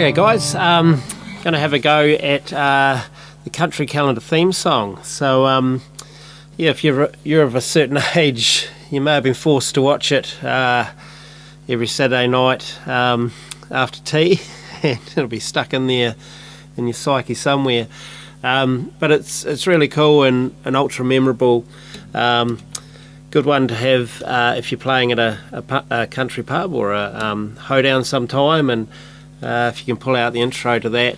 Okay guys, going to have a go at the country calendar theme song. So yeah, if you're of a certain age, you may have been forced to watch it every Saturday night after tea, and it'll be stuck in there in your psyche somewhere. But it's really cool and ultra memorable. Good one to have if you're playing at a country pub or a hoedown sometime, and if you can pull out the intro to that,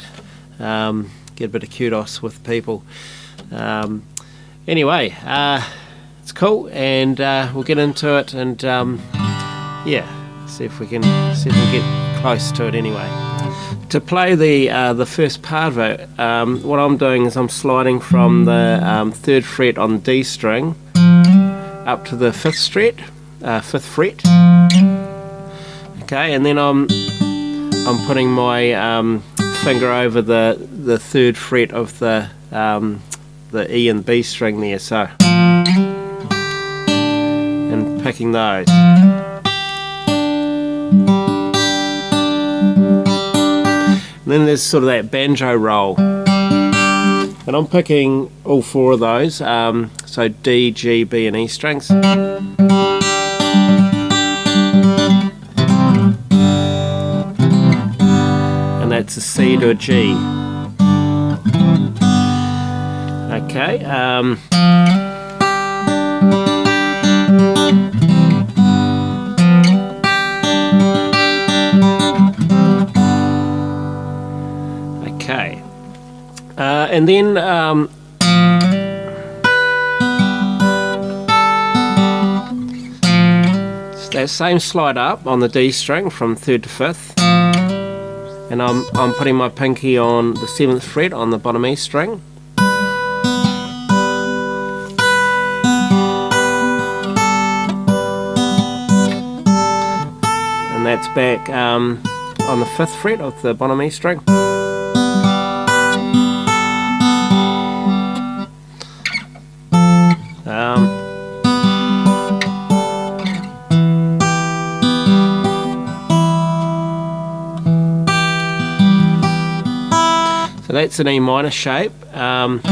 get a bit of kudos with people. Anyway, it's cool, and we'll get into it, and yeah, see if we can get close to it anyway. To play the first part of it, what I'm doing is I'm sliding from the 3rd fret on the D string up to the 5th fret. Okay, and then I'm putting my finger over the 3rd fret of the E and B string there, so, and picking those. And then there's sort of that banjo roll, and I'm picking all 4 of those, so D, G, B and E strings. That's a C to a G. Okay. Okay. And then that same slide up on the D string from 3rd to 5th. And I'm putting my pinky on the 7th fret on the bottom E string. And that's back on the 5th fret of the bottom E string. So that's an E minor shape. And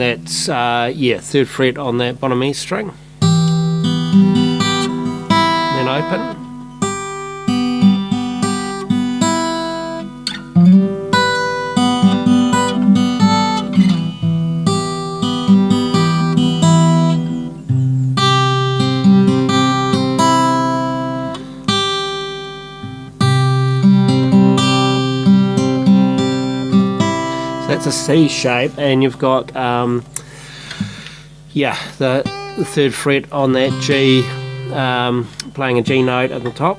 that's yeah, 3rd fret on that bottom E string. Then open. That's a C shape, and you've got yeah, the 3rd fret on that G, playing a G note at the top.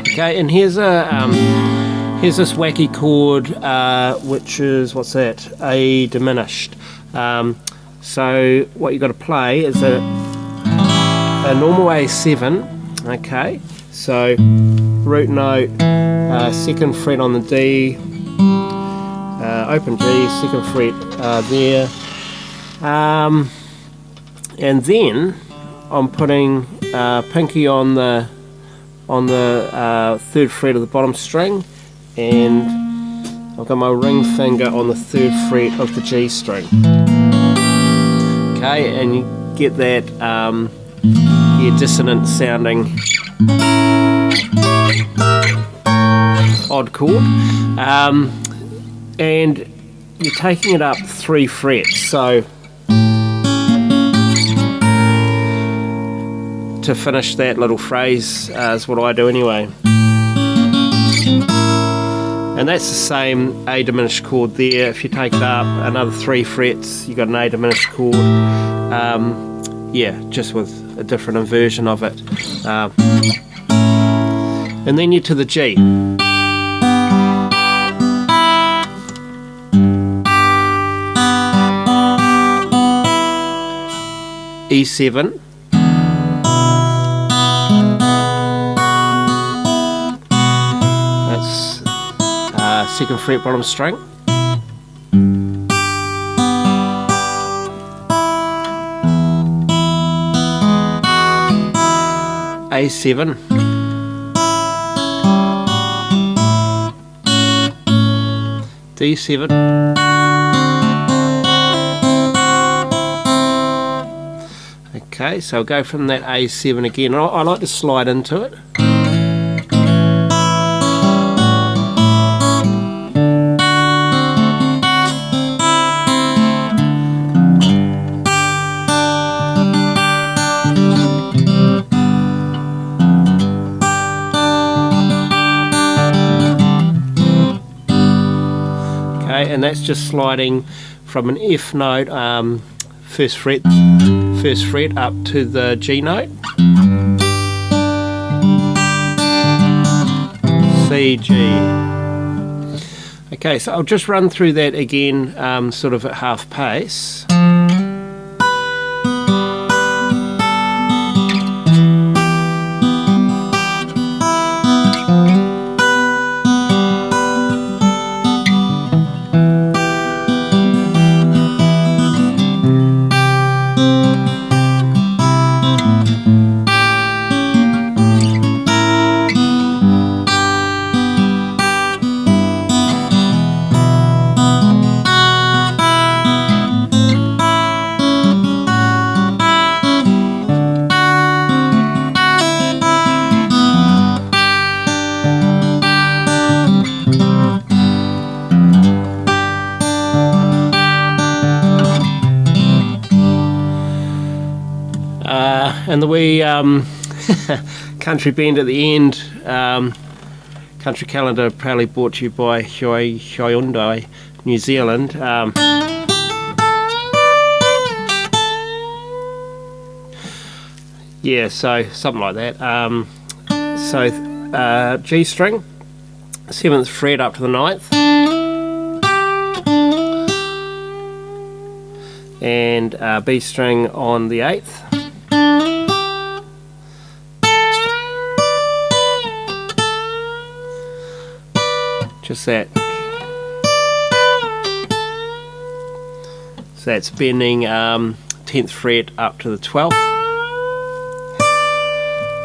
Okay, and here's this wacky chord, which is, what's that? A diminished. So what you've got to play is a normal A7. Okay. So root note, 2nd fret on the D, open G, 2nd fret there, and then I'm putting pinky on the 3rd fret of the bottom string, and I've got my ring finger on the 3rd fret of the G string. Okay, and you get that yeah, dissonant sounding odd chord, and you're taking it up 3 frets, so to finish that little phrase is what I do anyway. And that's the same A diminished chord there. If you take it up another 3 frets, you've got an A diminished chord, yeah, just with a different inversion of it. And then you're to the G. E7. That's 2nd fret bottom string. A7, D7, okay, so I'll go from that A7 again. I like to slide into it. And that's just sliding from an F note, first fret up to the G note, C, G. Okay, so I'll just run through that again, sort of at half pace. And the wee country bend at the end, country calendar proudly brought to you by Hyundai, New Zealand. Yeah, so something like that. G string, 7th fret up to the 9th, and B string on the 8th. Just that. So that's bending 10th fret up to the 12th,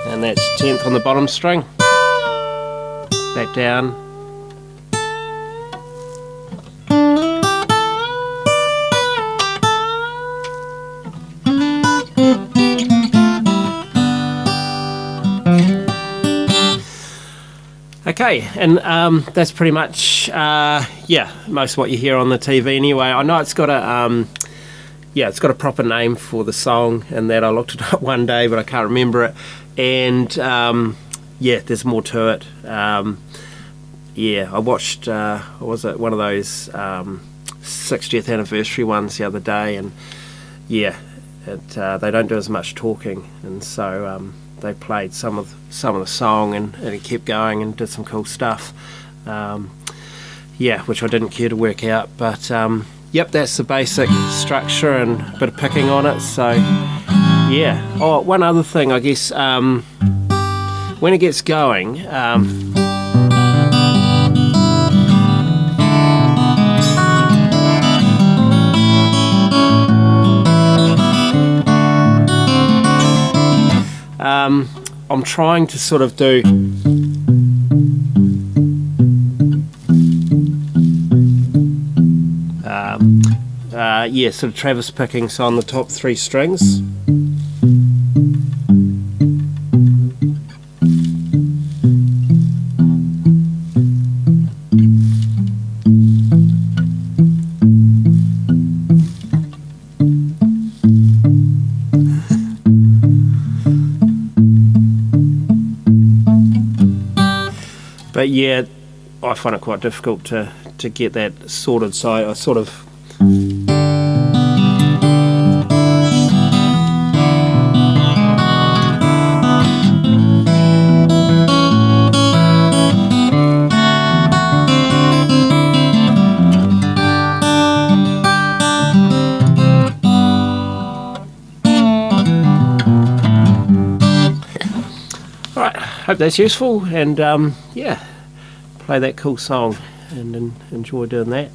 and that's 10th on the bottom string, back down, okay, and that's pretty much most of what you hear on the TV anyway. I know it's got a it's got a proper name for the song, and that I looked it up one day, but I can't remember it. And there's more to it. I watched was it one of those 60th anniversary ones the other day, and they don't do as much talking, and so they played some of the song, and it kept going and did some cool stuff, which I didn't care to work out, but that's the basic structure and a bit of picking on it. So one other thing, I guess, when it gets going, I'm trying to sort of do sort of Travis picking, so on the top 3 strings. But I find it quite difficult to get that sorted, so I sort of Alright, hope that's useful, and play that cool song. and enjoy doing that.